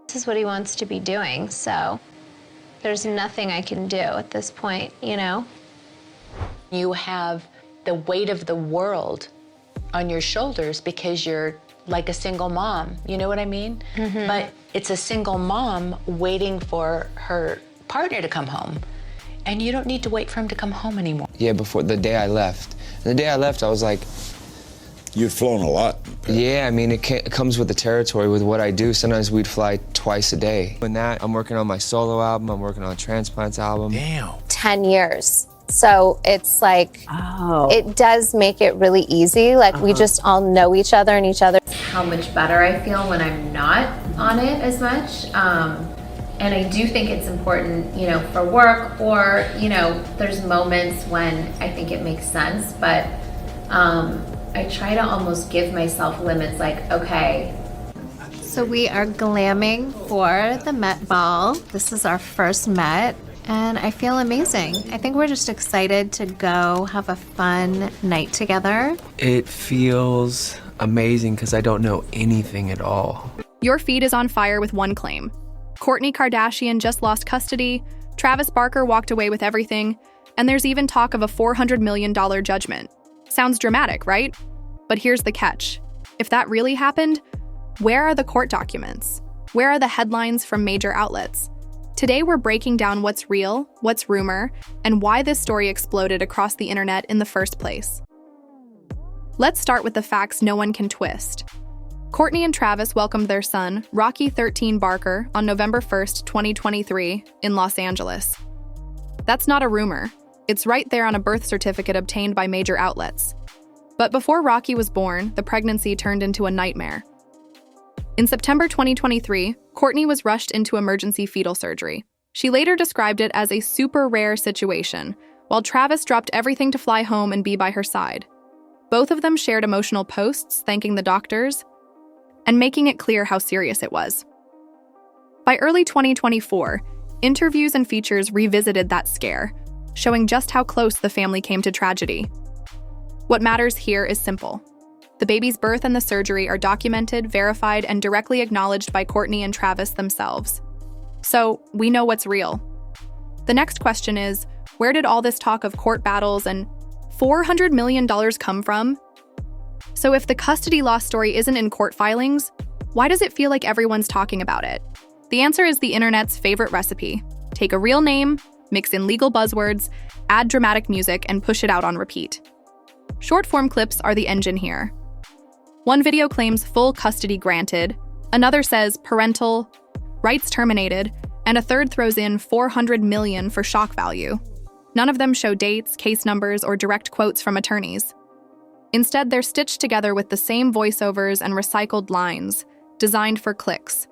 This is what he wants to be doing, so there's nothing I can do at this point, you know? You have the weight of the world on your shoulders because you're like a single mom, you know what I mean? Mm-hmm. But it's a single mom waiting for her partner to come home. And you don't need to wait for him to come home anymore. Yeah, before the day I left. The day I left, I was like... You'd flown a lot. Yeah, I mean, it comes with the territory with what I do. Sometimes we'd fly twice a day. In that, I'm working on my solo album, I'm working on Transplant's album. Damn. 10 years. So it's like, it does make it really easy. Like, we just all know each other and each other. How much better I feel when I'm not on it as much. And I do think it's important, you know, for work, or, you know, there's moments when I think it makes sense, but I try to almost give myself limits, like, okay. So we are glamming for the Met Ball. This is our first Met, and I feel amazing. I think we're just excited to go have a fun night together. It feels amazing because I don't know anything at all. Your feed is on fire with one claim. Kourtney Kardashian just lost custody, Travis Barker walked away with everything, and there's even talk of a $400 million judgment. Sounds dramatic, right? But here's the catch. If that really happened, where are the court documents? Where are the headlines from major outlets? Today we're breaking down what's real, what's rumor, and why this story exploded across the internet in the first place. Let's start with the facts no one can twist. Kourtney and Travis welcomed their son, Rocky 13 Barker, on November 1st, 2023, in Los Angeles. That's not a rumor. It's right there on a birth certificate obtained by major outlets. But before Rocky was born, the pregnancy turned into a nightmare. In September 2023, Kourtney was rushed into emergency fetal surgery. She later described it as a super rare situation, while Travis dropped everything to fly home and be by her side. Both of them shared emotional posts thanking the doctors and making it clear how serious it was. By early 2024, interviews and features revisited that scare, showing just how close the family came to tragedy. What matters here is simple. The baby's birth and the surgery are documented, verified, and directly acknowledged by Kourtney and Travis themselves. So, we know what's real. The next question is, where did all this talk of court battles and $400 million come from? So if the custody loss story isn't in court filings, why does it feel like everyone's talking about it? The answer is the internet's favorite recipe. Take a real name, mix in legal buzzwords, add dramatic music, and push it out on repeat. Short-form clips are the engine here. One video claims full custody granted, another says parental rights terminated, and a third throws in $400 million for shock value. None of them show dates, case numbers, or direct quotes from attorneys. Instead, they're stitched together with the same voiceovers and recycled lines, designed for clicks.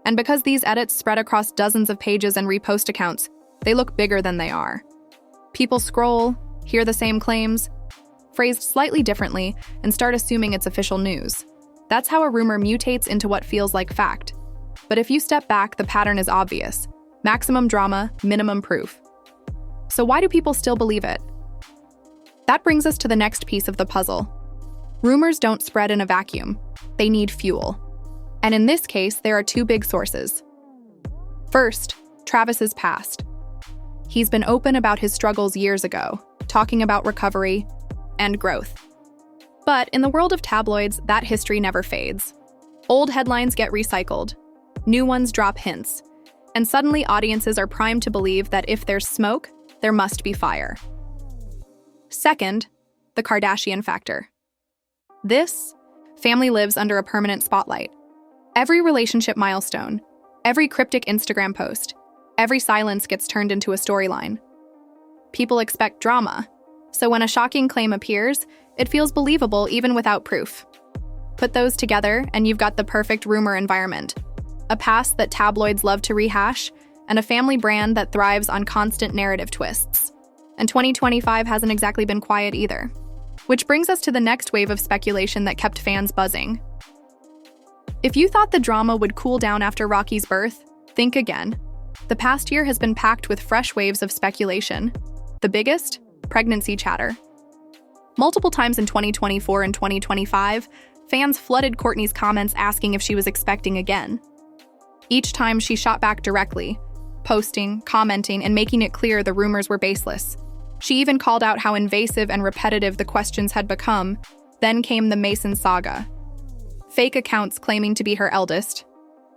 And because these edits spread across dozens of pages and repost accounts, they look bigger than they are. People scroll, hear the same claims, phrased slightly differently, and start assuming it's official news. That's how a rumor mutates into what feels like fact. But if you step back, the pattern is obvious. Maximum drama, minimum proof. So why do people still believe it? That brings us to the next piece of the puzzle. Rumors don't spread in a vacuum. They need fuel. And in this case, there are two big sources. First, Travis's past. He's been open about his struggles years ago, talking about recovery and growth. But in the world of tabloids, that history never fades. Old headlines get recycled. New ones drop hints. And suddenly audiences are primed to believe that if there's smoke, there must be fire. Second, the Kardashian factor. This family lives under a permanent spotlight. Every relationship milestone, every cryptic Instagram post, every silence gets turned into a storyline. People expect drama, so when a shocking claim appears, it feels believable even without proof. Put those together, and you've got the perfect rumor environment. A past that tabloids love to rehash, and a family brand that thrives on constant narrative twists. And 2025 hasn't exactly been quiet either. Which brings us to the next wave of speculation that kept fans buzzing. If you thought the drama would cool down after Rocky's birth, think again. The past year has been packed with fresh waves of speculation. The biggest? Pregnancy chatter. Multiple times in 2024 and 2025, fans flooded Kourtney's comments asking if she was expecting again. Each time she shot back directly, posting, commenting, and making it clear the rumors were baseless. She even called out how invasive and repetitive the questions had become. Then came the Mason saga. Fake accounts claiming to be her eldest.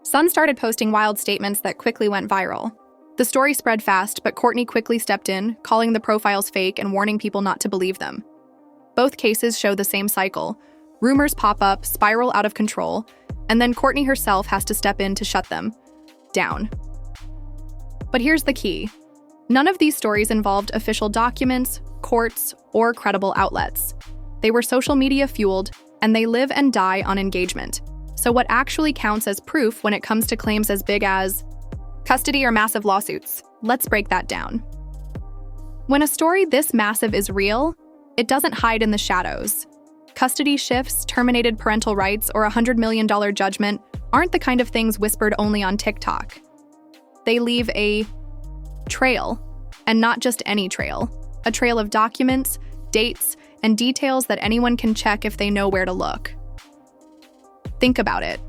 Son started posting wild statements that quickly went viral. The story spread fast, but Kourtney quickly stepped in, calling the profiles fake and warning people not to believe them. Both cases show the same cycle. Rumors pop up, spiral out of control, and then Kourtney herself has to step in to shut them down. But here's the key. None of these stories involved official documents, courts, or credible outlets. They were social media fueled, and they live and die on engagement. So what actually counts as proof when it comes to claims as big as custody or massive lawsuits? Let's break that down. When a story this massive is real, it doesn't hide in the shadows. Custody shifts, terminated parental rights, or a $100 million judgment aren't the kind of things whispered only on TikTok. They leave a trail, and not just any trail. A trail of documents, dates, and details that anyone can check if they know where to look. Think about it.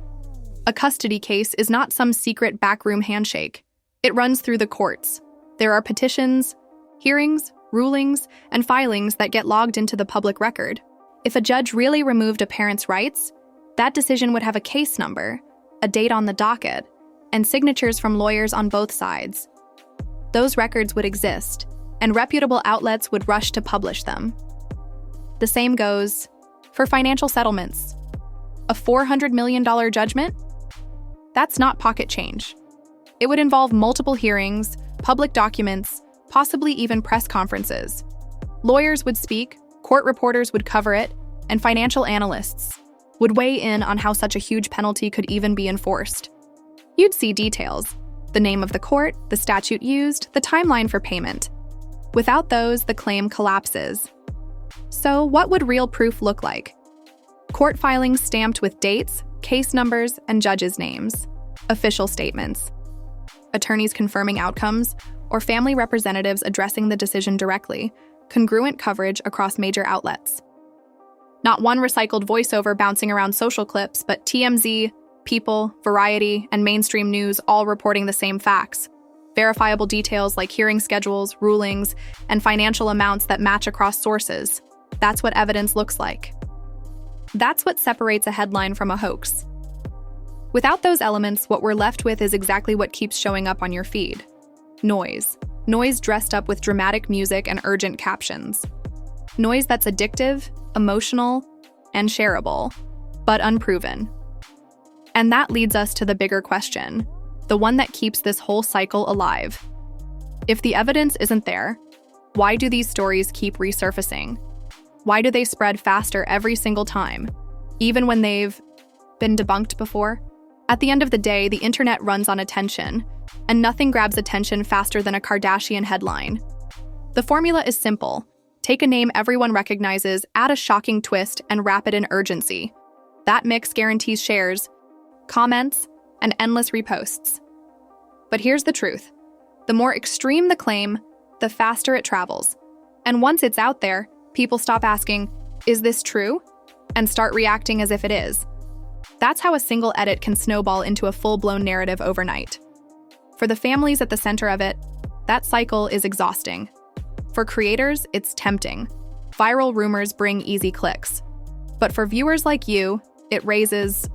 A custody case is not some secret backroom handshake. It runs through the courts. There are petitions, hearings, rulings, and filings that get logged into the public record. If a judge really removed a parent's rights, that decision would have a case number, a date on the docket, and signatures from lawyers on both sides. Those records would exist, and reputable outlets would rush to publish them. The same goes for financial settlements. A $400 million judgment? That's not pocket change. It would involve multiple hearings, public documents, possibly even press conferences. Lawyers would speak, court reporters would cover it, and financial analysts would weigh in on how such a huge penalty could even be enforced. You'd see details: the name of the court, the statute used, the timeline for payment. Without those, the claim collapses. So, what would real proof look like? Court filings stamped with dates, case numbers, and judges' names. Official statements. Attorneys confirming outcomes, or family representatives addressing the decision directly. Congruent coverage across major outlets. Not one recycled voiceover bouncing around social clips, but TMZ, People, Variety, and mainstream news all reporting the same facts. Verifiable details like hearing schedules, rulings, and financial amounts that match across sources. That's what evidence looks like. That's what separates a headline from a hoax. Without those elements, what we're left with is exactly what keeps showing up on your feed. Noise. Noise dressed up with dramatic music and urgent captions. Noise that's addictive, emotional, and shareable, but unproven. And that leads us to the bigger question, the one that keeps this whole cycle alive. If the evidence isn't there, why do these stories keep resurfacing? Why do they spread faster every single time, even when they've been debunked before? At the end of the day, the internet runs on attention, and nothing grabs attention faster than a Kardashian headline. The formula is simple. Take a name everyone recognizes, add a shocking twist, and wrap it in urgency. That mix guarantees shares, comments, and endless reposts. But here's the truth. The more extreme the claim, the faster it travels. And once it's out there, people stop asking, "Is this true?" and start reacting as if it is. That's how a single edit can snowball into a full-blown narrative overnight. For the families at the center of it, that cycle is exhausting. For creators, it's tempting. Viral rumors bring easy clicks. But for viewers like you, it raises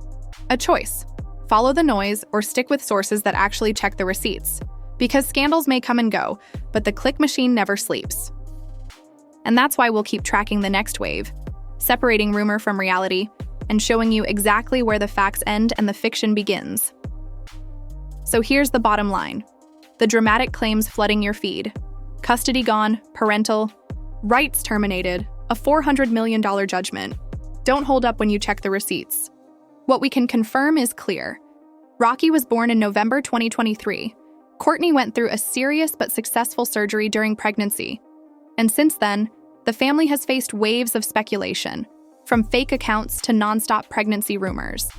a choice. Follow the noise or stick with sources that actually check the receipts. Because scandals may come and go, but the click machine never sleeps. And that's why we'll keep tracking the next wave, separating rumor from reality, and showing you exactly where the facts end and the fiction begins. So here's the bottom line. The dramatic claims flooding your feed. Custody gone, parental rights terminated, a $400 million judgment. Don't hold up when you check the receipts. What we can confirm is clear. Rocky was born in November 2023. Kourtney went through a serious but successful surgery during pregnancy. And since then, the family has faced waves of speculation, from fake accounts to nonstop pregnancy rumors.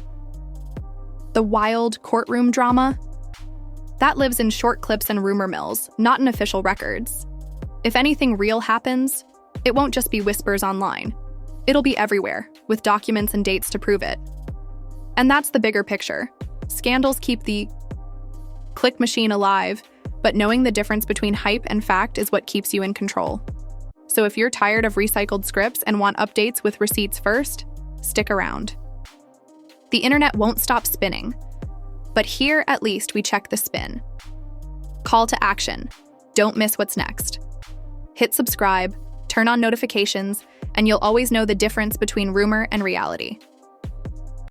The wild courtroom drama? That lives in short clips and rumor mills, not in official records. If anything real happens, it won't just be whispers online. It'll be everywhere, with documents and dates to prove it. And that's the bigger picture. Scandals keep the click machine alive, but knowing the difference between hype and fact is what keeps you in control. So if you're tired of recycled scripts and want updates with receipts first, stick around. The internet won't stop spinning, but here at least we check the spin. Call to action. Don't miss what's next. Hit subscribe, turn on notifications, and you'll always know the difference between rumor and reality.